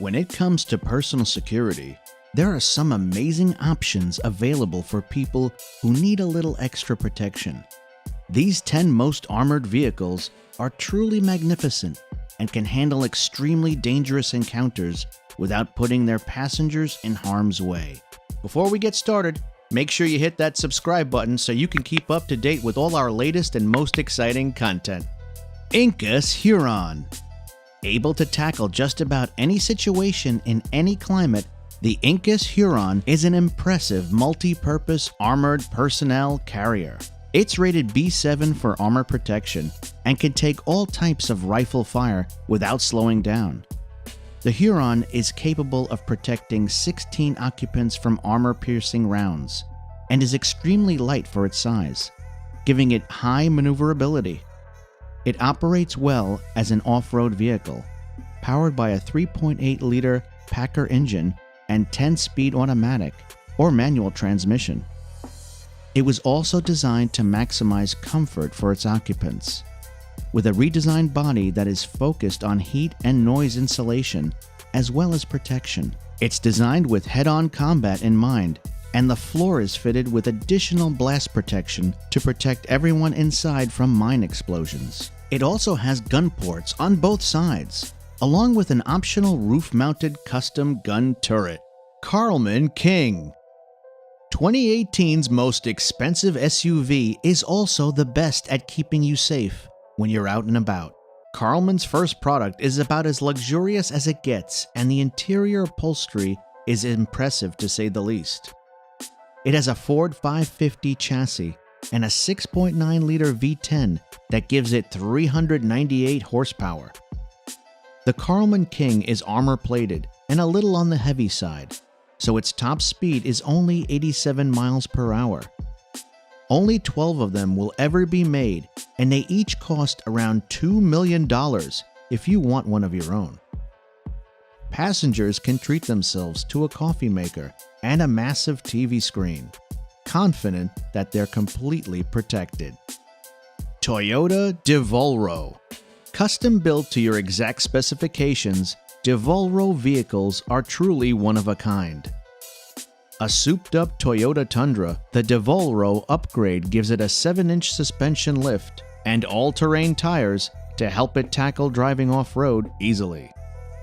When it comes to personal security, there are some amazing options available for people who need a little extra protection. These 10 most armored vehicles are truly magnificent and can handle extremely dangerous encounters without putting their passengers in harm's way. Before we get started, make sure you hit that subscribe button so you can keep up to date with all our latest and most exciting content. Incas Huron. Able to tackle just about any situation in any climate, the Incas Huron is an impressive multi-purpose armored personnel carrier. It's rated B7 for armor protection and can take all types of rifle fire without slowing down. The Huron is capable of protecting 16 occupants from armor-piercing rounds and is extremely light for its size, giving it high maneuverability. It operates well as an off-road vehicle, powered by a 3.8-liter Packer engine and 10-speed automatic or manual transmission. It was also designed to maximize comfort for its occupants, with a redesigned body that is focused on heat and noise insulation as well as protection. It's designed with head-on combat in mind, and the floor is fitted with additional blast protection to protect everyone inside from mine explosions. It also has gun ports on both sides, along with an optional roof-mounted custom gun turret. Karlman King. 2018's most expensive SUV is also the best at keeping you safe when you're out and about. Karlman's first product is about as luxurious as it gets, and the interior upholstery is impressive to say the least. It has a Ford 550 chassis and a 6.9-liter V10 that gives it 398 horsepower. The Karlman King is armor-plated and a little on the heavy side, so its top speed is only 87 miles per hour. Only 12 of them will ever be made, and they each cost around $2 million if you want one of your own. Passengers can treat themselves to a coffee maker and a massive TV screen, confident that they're completely protected. Toyota DeVolro. Custom built to your exact specifications, DeVolro vehicles are truly one of a kind. A souped-up Toyota Tundra, the DeVolro upgrade gives it a 7-inch suspension lift and all-terrain tires to help it tackle driving off-road easily.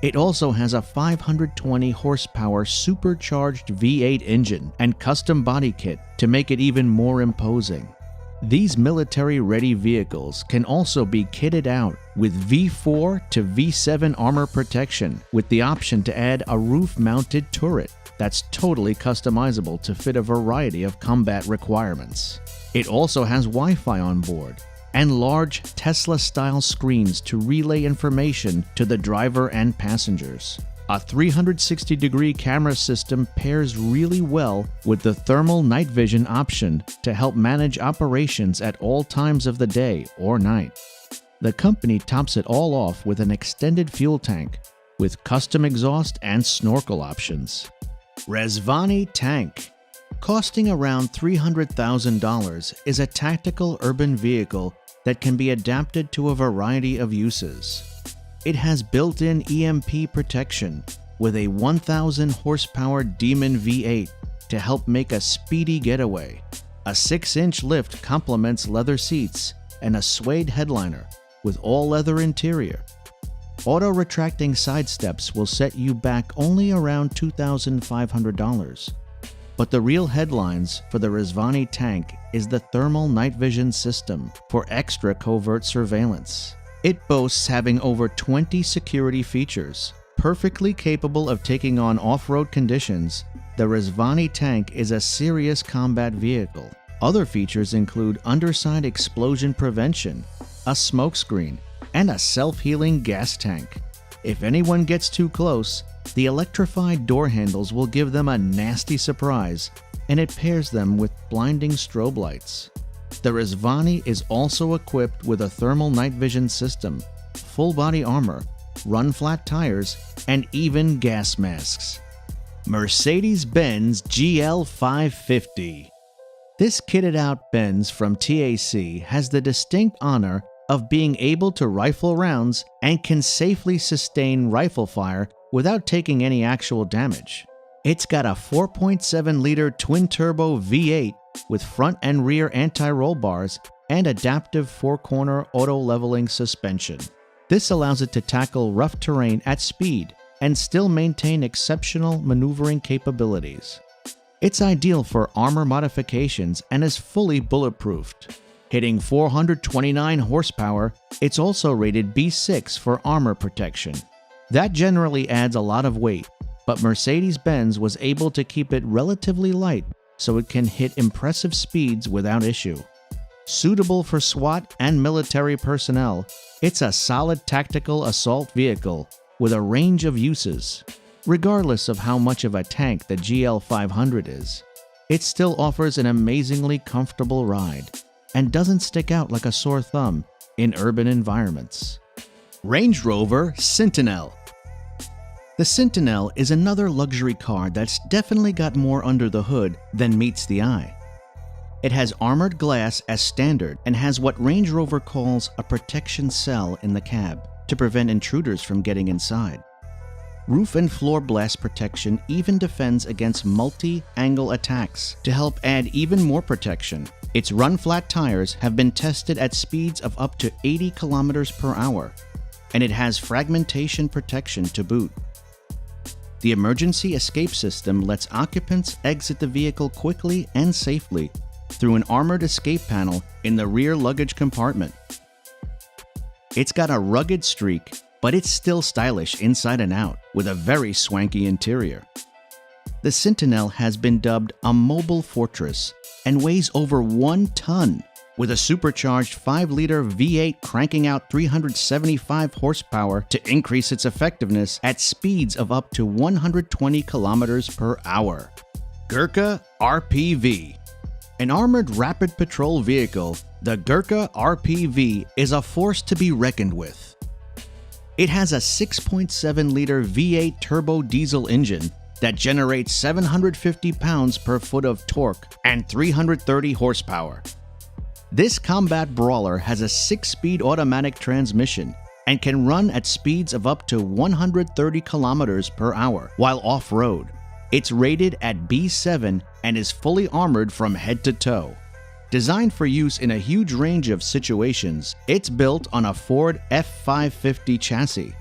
It also has a 520 horsepower supercharged V8 engine and custom body kit to make it even more imposing. These military-ready vehicles can also be kitted out with V4 to V7 armor protection, with the option to add a roof-mounted turret that's totally customizable to fit a variety of combat requirements. It also has Wi-Fi on board and large Tesla-style screens to relay information to the driver and passengers. A 360-degree camera system pairs really well with the thermal night vision option to help manage operations at all times of the day or night. The company tops it all off with an extended fuel tank with custom exhaust and snorkel options. Rezvani Tank. Costing around $300,000, is a tactical urban vehicle that can be adapted to a variety of uses. It has built-in EMP protection with a 1,000 horsepower Demon V8 to help make a speedy getaway. A 6-inch lift complements leather seats and a suede headliner with all-leather interior. Auto-retracting side steps will set you back only around $2,500. But the real headlines for the Rezvani Tank is the thermal night vision system for extra covert surveillance. It boasts having over 20 security features. Perfectly capable of taking on off-road conditions, the Rezvani Tank is a serious combat vehicle. Other features include underside explosion prevention, a smokescreen, and a self-healing gas tank. If anyone gets too close, the electrified door handles will give them a nasty surprise, and it pairs them with blinding strobe lights. The Rezvani is also equipped with a thermal night vision system, full-body armor, run-flat tires, and even gas masks. Mercedes-Benz GL 550. This kitted-out Benz from TAC has the distinct honor of being able to rifle rounds and can safely sustain rifle fire without taking any actual damage. It's got a 4.7-liter twin-turbo V8 with front and rear anti-roll bars and adaptive four-corner auto-leveling suspension. This allows it to tackle rough terrain at speed and still maintain exceptional maneuvering capabilities. It's ideal for armor modifications and is fully bulletproofed. Hitting 429 horsepower, it's also rated B6 for armor protection. That generally adds a lot of weight, but Mercedes-Benz was able to keep it relatively light so it can hit impressive speeds without issue. Suitable for SWAT and military personnel, it's a solid tactical assault vehicle with a range of uses. Regardless of how much of a tank the GL500 is, it still offers an amazingly comfortable ride and doesn't stick out like a sore thumb in urban environments. Range Rover Sentinel. The Sentinel is another luxury car that's definitely got more under the hood than meets the eye. It has armored glass as standard and has what Range Rover calls a protection cell in the cab to prevent intruders from getting inside. Roof and floor blast protection even defends against multi-angle attacks to help add even more protection. Its run-flat tires have been tested at speeds of up to 80 kilometers per hour, and it has fragmentation protection to boot. The emergency escape system lets occupants exit the vehicle quickly and safely through an armored escape panel in the rear luggage compartment. It's got a rugged streak, but it's still stylish inside and out, with a very swanky interior. The Sentinel has been dubbed a mobile fortress and weighs over 1 ton, with a supercharged 5-liter V8 cranking out 375 horsepower to increase its effectiveness at speeds of up to 120 kilometers per hour. Gurkha RPV. An armored rapid patrol vehicle, the Gurkha RPV is a force to be reckoned with. It has a 6.7-liter V8 turbo diesel engine that generates 750 pounds per foot of torque and 330 horsepower. This combat brawler has a 6-speed automatic transmission and can run at speeds of up to 130 kilometers per hour while off-road. It's rated at B7 and is fully armored from head to toe. Designed for use in a huge range of situations, it's built on a Ford F550 chassis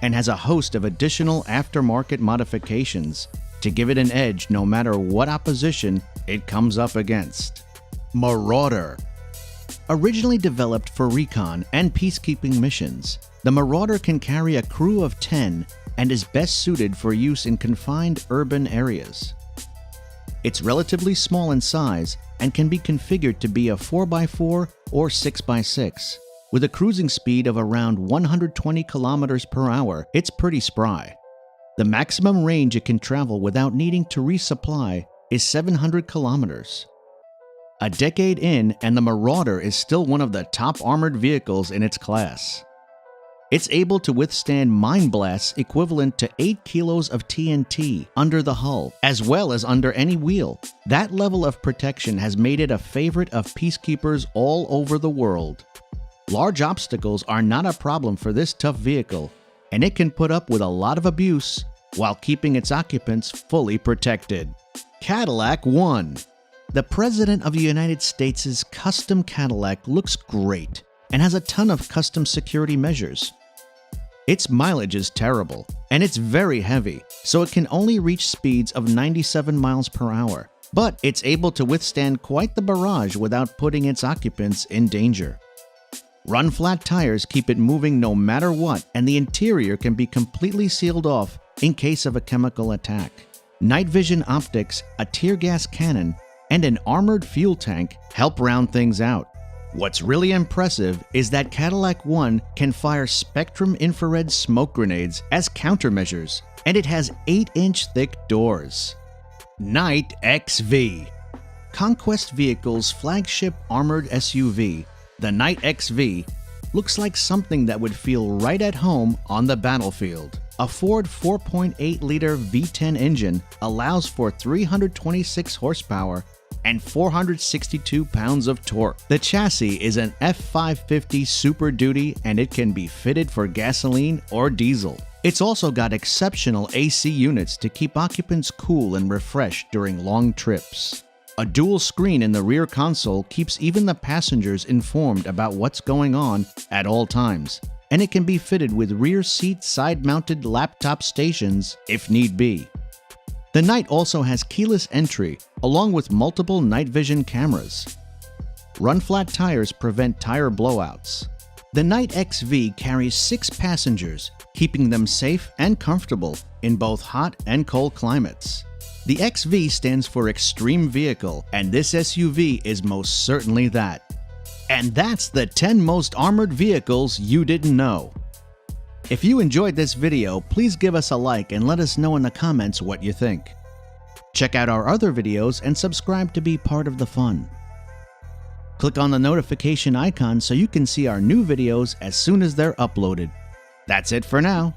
and has a host of additional aftermarket modifications to give it an edge no matter what opposition it comes up against. Marauder. Originally developed for recon and peacekeeping missions, the Marauder can carry a crew of 10 and is best suited for use in confined urban areas. It's relatively small in size and can be configured to be a 4x4 or 6x6. With a cruising speed of around 120 kilometers per hour, it's pretty spry. The maximum range it can travel without needing to resupply is 700 kilometers. A decade in, and the Marauder is still one of the top armored vehicles in its class. It's able to withstand mine blasts equivalent to 8 kilos of TNT under the hull, as well as under any wheel. That level of protection has made it a favorite of peacekeepers all over the world. Large obstacles are not a problem for this tough vehicle, and it can put up with a lot of abuse while keeping its occupants fully protected. Cadillac One. The President of the United States' custom Cadillac looks great and has a ton of custom security measures. Its mileage is terrible, and it's very heavy, so it can only reach speeds of 97 miles per hour, but it's able to withstand quite the barrage without putting its occupants in danger. Run-flat tires keep it moving no matter what, and the interior can be completely sealed off in case of a chemical attack. Night vision optics, a tear gas cannon, and an armored fuel tank help round things out. What's really impressive is that Cadillac One can fire spectrum infrared smoke grenades as countermeasures, and it has 8-inch thick doors. Knight XV. Conquest Vehicles' flagship armored SUV, the Knight XV, looks like something that would feel right at home on the battlefield. A Ford 4.8-liter V10 engine allows for 326 horsepower and 462 pounds of torque. The chassis is an F550 Super Duty, and it can be fitted for gasoline or diesel. It's also got exceptional AC units to keep occupants cool and refreshed during long trips. A dual screen in the rear console keeps even the passengers informed about what's going on at all times, and it can be fitted with rear seat side-mounted laptop stations if need be. The Night also has keyless entry along with multiple night vision cameras. Run-flat tires prevent tire blowouts. The Night XV carries 6 passengers, keeping them safe and comfortable in both hot and cold climates. The XV stands for Extreme Vehicle, and this SUV is most certainly that. And that's the 10 most armored vehicles you didn't know. If you enjoyed this video, please give us a like and let us know in the comments what you think. Check out our other videos and subscribe to be part of the fun. Click on the notification icon so you can see our new videos as soon as they're uploaded. That's it for now.